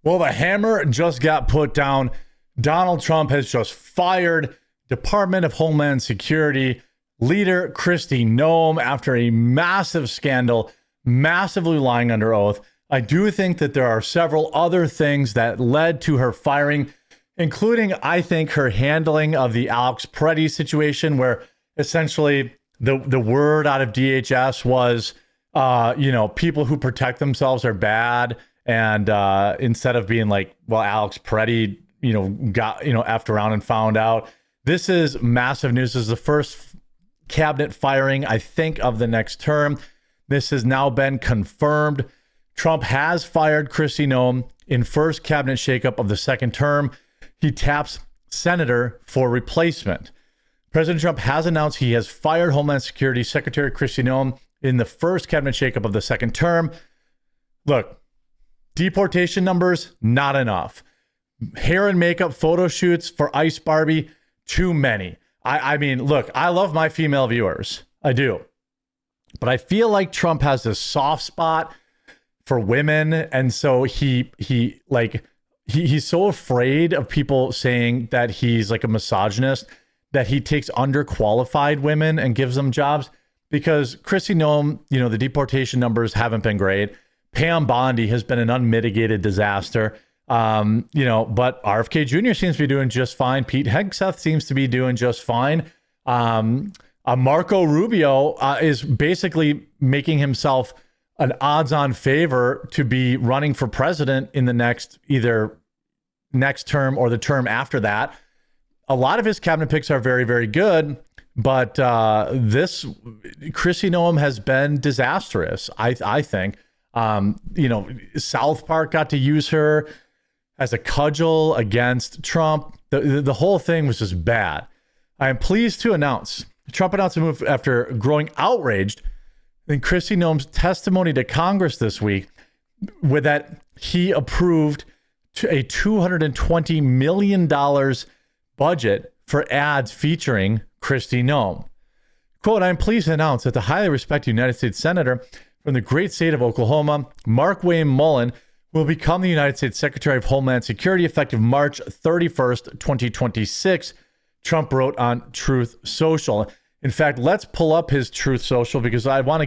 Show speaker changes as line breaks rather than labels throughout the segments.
Well, the hammer just got put down. Donald Trump has just fired Department of Homeland Security leader Kristi Noem after a massive scandal, massively lying under oath. I do think that there are several other things that led to her firing, including, I think, her handling of the Alex Preddy situation, where essentially the word out of DHS was, people who protect themselves are bad. And instead of being like, well, Alex Preddy, got, effed around and found out. This is massive news. This is the first cabinet firing, I think, of the next term. This has now been confirmed. Trump has fired Kristi Noem in first cabinet shakeup of the second term. He taps senator for replacement. President Trump has announced he has fired Homeland Security Secretary Kristi Noem in the first cabinet shakeup of the second term. Look, deportation numbers, not enough. Hair and makeup photo shoots for Ice Barbie, too many. I mean, look, I love my female viewers. I do. But I feel like Trump has this soft spot for women. And so he's so afraid of people saying that he's like a misogynist that he takes underqualified women and gives them jobs. Because Kristi Noem, the deportation numbers haven't been great. Pam Bondi has been an unmitigated disaster. But RFK Jr. seems to be doing just fine. Pete Hegseth seems to be doing just fine. Marco Rubio is basically making himself an odds-on favor to be running for president in the either next term or the term after that. A lot of his cabinet picks are very, very good, but this Kristi Noem has been disastrous, I think. South Park got to use her as a cudgel against Trump. The whole thing was just bad. I am pleased to announce Trump announced a move after growing outraged in Kristi Noem's testimony to Congress this week, with that he approved a $220 million budget for ads featuring Kristi Noem. Quote, "I'm pleased to announce that the highly respected United States Senator from the great state of Oklahoma, Markwayne Mullin, will become the United States Secretary of Homeland Security effective March 31st, 2026, Trump wrote on Truth Social. In fact, let's pull up his Truth Social because I want to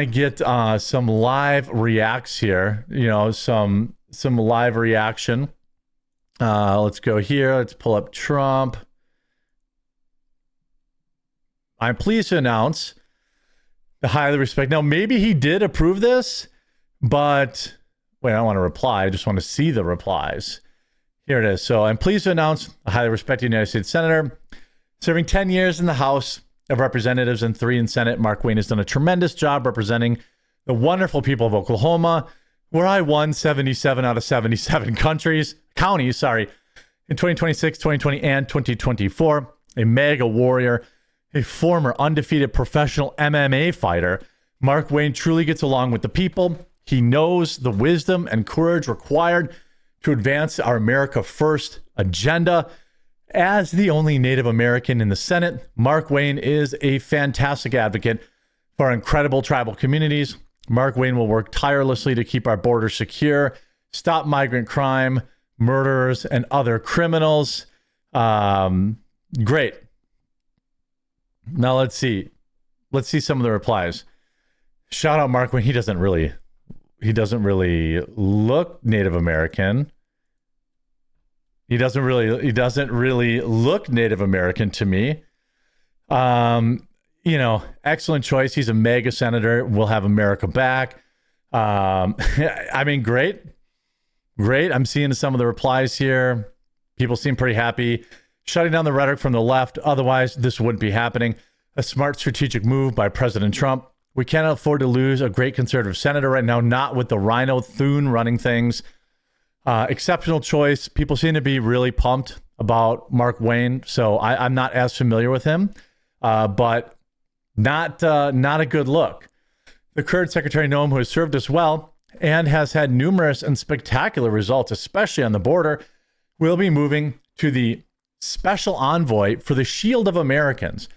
get some live reacts here, some live reaction. Let's go here. Let's pull up Trump. I'm pleased to announce the highly respect. Now, maybe he did approve this, but wait, I don't want to reply. I just want to see the replies. Here it is. So I'm pleased to announce a highly respected United States Senator serving 10 years in the House of Representatives and 3 in Senate. Markwayne has done a tremendous job representing the wonderful people of Oklahoma, where I won 77 out of 77 counties, in 2026, 2020, and 2024. A mega warrior, a former undefeated professional MMA fighter, Markwayne truly gets along with the people. He knows the wisdom and courage required to advance our America First agenda. As the only Native American in the Senate, Markwayne is a fantastic advocate for our incredible tribal communities. Markwayne will work tirelessly to keep our borders secure, stop migrant crime, murderers, and other criminals. Great. Now let's see some of the replies. Shout out Markwayne. He doesn't really look Native American. He doesn't really look Native American to me. Excellent choice. He's a mega senator. We'll have America back. I mean, great. I'm seeing some of the replies here. People seem pretty happy. Shutting down the rhetoric from the left. Otherwise, this wouldn't be happening. A smart strategic move by President Trump. We cannot afford to lose a great conservative senator right now, not with the Rhino Thune running things. Exceptional choice. People seem to be really pumped about Markwayne, so I'm not as familiar with him, but not a good look. The current Secretary Noam, who has served us well and has had numerous and spectacular results, especially on the border, will be moving to the Special Envoy for the Shield of Americans,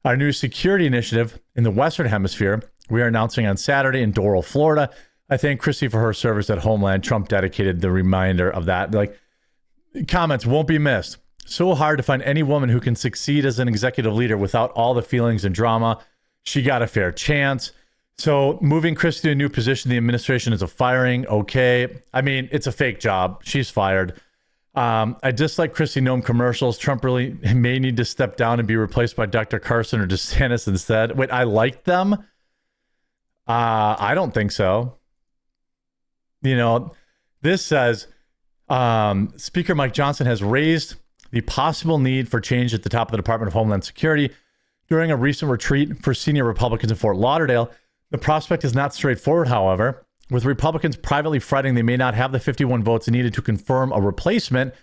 our new security initiative in the Western Hemisphere. We are announcing on Saturday in Doral, Florida, I thank Kristi for her service at Homeland. Trump dedicated the reminder of that. Like, comments won't be missed. So hard to find any woman who can succeed as an executive leader without all the feelings and drama. She got a fair chance. So moving Kristi to a new position, the administration is a firing. Okay. I mean, it's a fake job. She's fired. I dislike Kristi Noem commercials. Trump really may need to step down and be replaced by Dr. Carson or DeSantis instead. Wait, I like them? I don't think so. You know, this says Speaker Mike Johnson has raised the possible need for change at the top of the Department of Homeland Security during a recent retreat for senior Republicans in Fort Lauderdale. The prospect is not straightforward, however, with Republicans privately fretting they may not have the 51 votes needed to confirm a replacement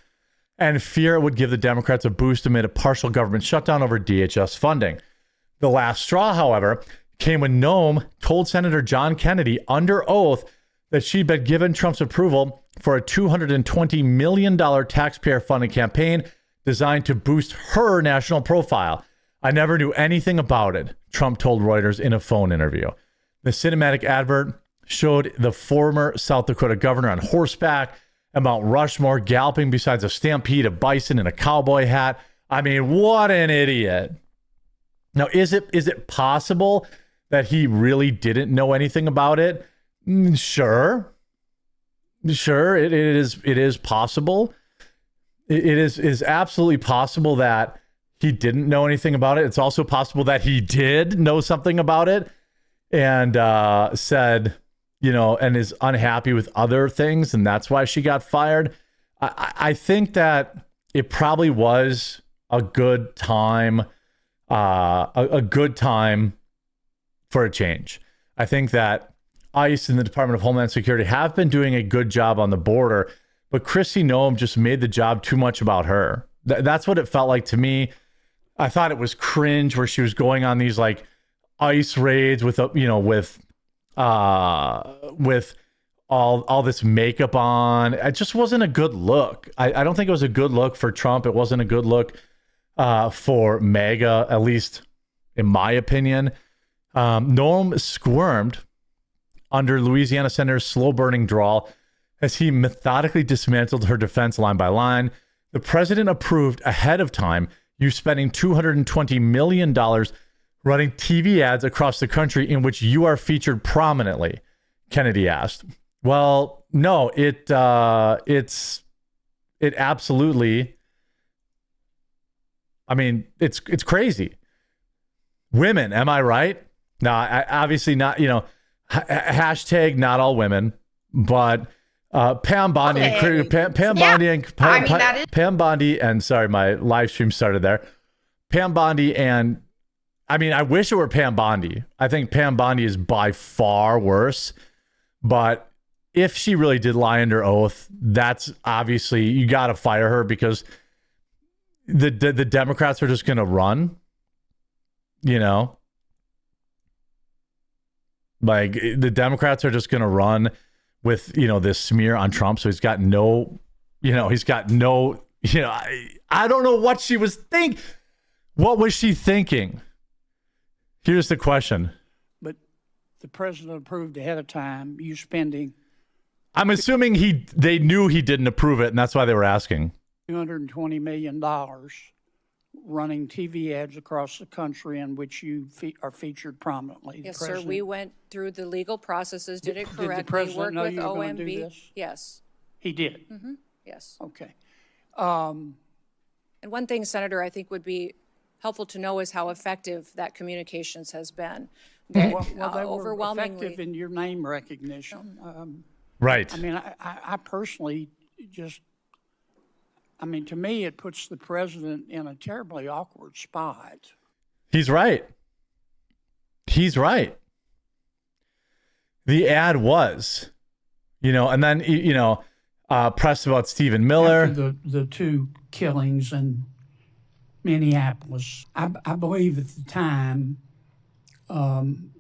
and fear it would give the Democrats a boost amid a partial government shutdown over DHS funding. The last straw, however, came when Noam told Senator John Kennedy under oath that she'd been given Trump's approval for a $220 million taxpayer-funded campaign designed to boost her national profile. I never knew anything about it, Trump told Reuters in a phone interview. The cinematic advert showed the former South Dakota governor on horseback at Mount Rushmore galloping beside a stampede of bison in a cowboy hat. I mean, what an idiot. Now, is it possible that he really didn't know anything about it? Sure, it is possible. It is absolutely possible that he didn't know anything about it. It's also possible that he did know something about it and said, you know, and is unhappy with other things, and that's why she got fired. I think that it probably was a good time, a good time for a change. I think that ICE and the Department of Homeland Security have been doing a good job on the border, but Kristi Noem just made the job too much about her. That's what it felt like to me. I thought it was cringe where she was going on these like ICE raids with all this makeup on. It just wasn't a good look. I don't think it was a good look for Trump. It wasn't a good look for MAGA, at least in my opinion. Noam squirmed under Louisiana Senator's slow-burning drawl as he methodically dismantled her defense line by line. The president approved ahead of time you spending $220 million running TV ads across the country in which you are featured prominently, Kennedy asked. Well, no, it absolutely, I mean, it's crazy. Women, am I right? No, obviously not, you know, hashtag not all women, but Pam Bondi, Pam Bondi, and sorry, my live stream started there. Pam Bondi, and I mean, I wish it were Pam Bondi. I think Pam Bondi is by far worse, but if she really did lie under oath, that's obviously, you got to fire her because the Democrats are just going to run, you know? Like, the Democrats are just going to run with, you know, this smear on Trump. So he's got no, I don't know what she was thinking. What was she thinking? Here's the question.
But the president approved ahead of time you spending.
I'm assuming they knew he didn't approve it, and that's why they were asking.
$220 million running TV ads across the country in which you are featured prominently.
Yes, sir. We went through the legal processes, did it correctly,
Did the president know
worked
you
with
were going to do
OMB.
this?
Yes.
He did?
Mm-hmm. Yes.
Okay.
And one thing, Senator, I think would be helpful to know is how effective that communications has been.
They were
overwhelmingly
effective in your name recognition.
Right.
I mean, I personally to me, it puts the president in a terribly awkward spot.
He's right. The ad was, and then, press about Stephen Miller.
After the two killings in Minneapolis, I believe at the time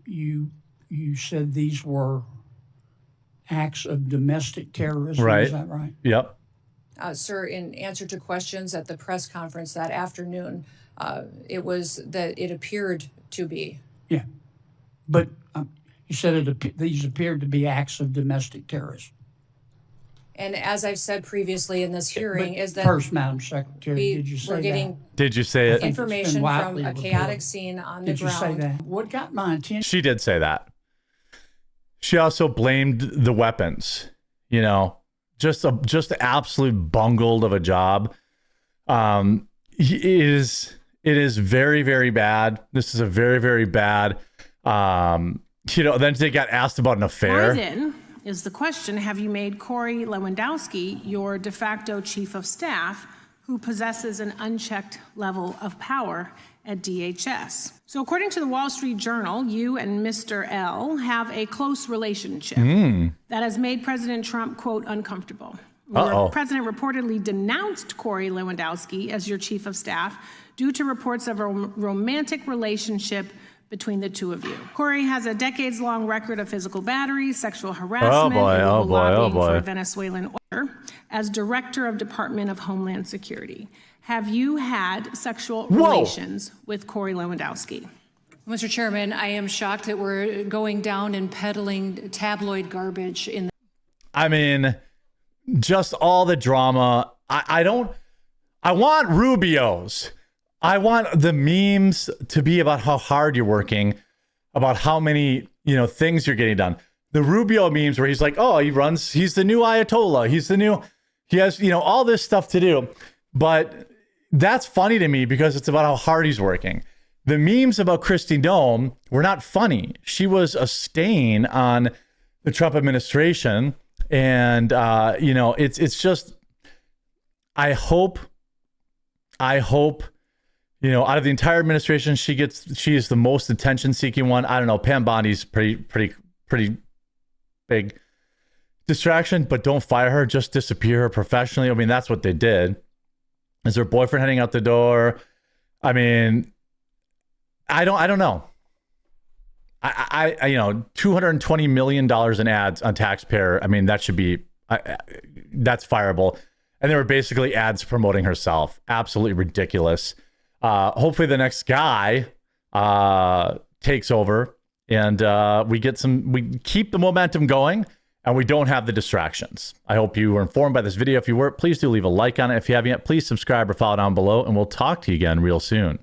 you said these were acts of domestic terrorism.
Right.
Is that right?
Yep.
Sir, in answer to questions at the press conference that afternoon, it was that it appeared to be.
Yeah. But You said these appeared to be acts of domestic terrorism.
And as I've said previously in this hearing, is that
First, Madam Secretary, did you say
we're getting
Did you say it?
information from
widely
a
reported.
chaotic scene on the
Did you say
ground.
that? What got my attention?
She did say that. She also blamed the weapons, you know, just absolute bungled of a job. It is very, very bad. This is a very, very bad, you know, then they got asked about an affair.
Why then is the question, have you made Corey Lewandowski your de facto chief of staff who possesses an unchecked level of power at DHS? So according to the Wall Street Journal, you and Mr. L have a close relationship that has made President Trump, quote, uncomfortable. The president reportedly denounced Corey Lewandowski as your chief of staff due to reports of a romantic relationship between the two of you. Corey has a decades-long record of physical battery, sexual harassment, and lobbying for a Venezuelan order as director of Department of Homeland Security. Have you had sexual relations with Corey Lewandowski?
Mr. Chairman, I am shocked that we're going down and peddling tabloid garbage in.
I mean, just all the drama. I want Rubio's. I want the memes to be about how hard you're working, about how many, you know, things you're getting done. The Rubio memes where he's like, oh, he's the new Ayatollah. He has, you know, all this stuff to do. But that's funny to me because it's about how hard he's working. The memes about Kristi Noem were not funny. She was a stain on the Trump administration. And, you know, it's just, I hope, you know, out of the entire administration, she is the most attention-seeking one. I don't know. Pam Bondi's pretty big distraction, but don't fire her. Just disappear her professionally. I mean, that's what they did. Is her boyfriend heading out the door? I mean, I don't know. I you know, $220 million in ads on taxpayer. I mean, that should be that's fireable. And they were basically ads promoting herself. Absolutely ridiculous. Hopefully the next guy takes over and we keep the momentum going and we don't have the distractions. I hope you were informed by this video. If you were, please do leave a like on it. If you haven't yet, please subscribe or follow down below and we'll talk to you again real soon.